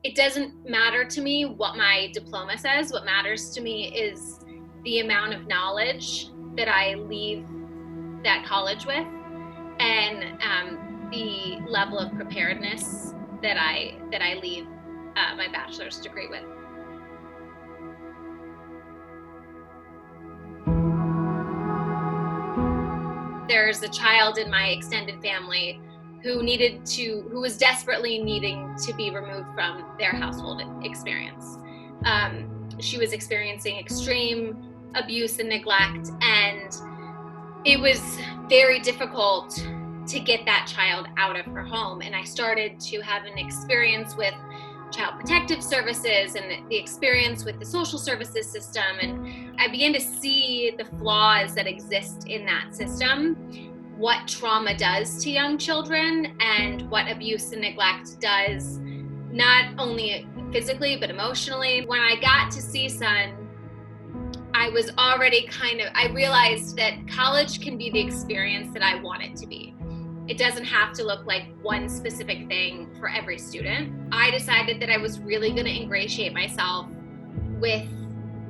It doesn't matter to me what my diploma says. What matters to me is the amount of knowledge that I leave that college with, and the level of preparedness that I leave my bachelor's degree with. There's a child in my extended family who was desperately needing to be removed from their household experience. She was experiencing extreme abuse and neglect, and it was very difficult to get that child out of her home. And I started to have an experience with Child Protective Services and the experience with the social services system. And I began to see the flaws that exist in that system, what trauma does to young children, and what abuse and neglect does, not only physically, but emotionally. When I got to CSUN, I was already I realized that college can be the experience that I want it to be. It doesn't have to look like one specific thing for every student. I decided that I was really going to ingratiate myself with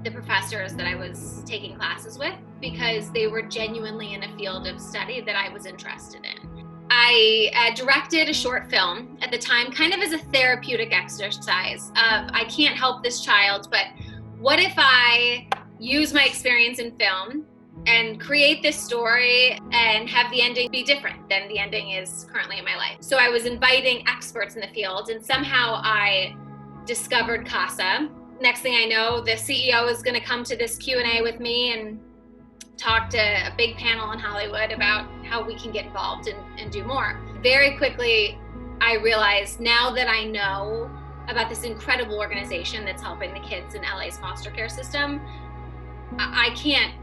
the professors that I was taking classes with, because they were genuinely in a field of study that I was interested in. I directed a short film at the time, kind of as a therapeutic exercise of, I can't help this child, but what if I use my experience in film and create this story and have the ending be different than the ending is currently in my life. So I was inviting experts in the field, and somehow I discovered CASA. Next thing I know, the CEO is going to come to this Q&A with me and talk to a big panel in Hollywood about how we can get involved and do more. Very quickly, I realized, now that I know about this incredible organization that's helping the kids in LA's foster care system, I can't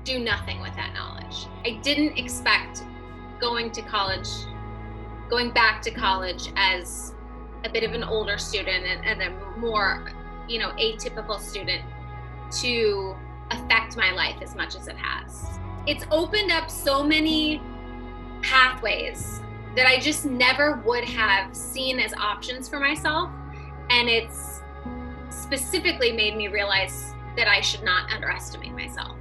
do nothing with that knowledge. I didn't expect going back to college as a bit of an older student and a more, atypical student to affect my life as much as it has. It's opened up so many pathways that I just never would have seen as options for myself. And it's specifically made me realize that I should not underestimate myself.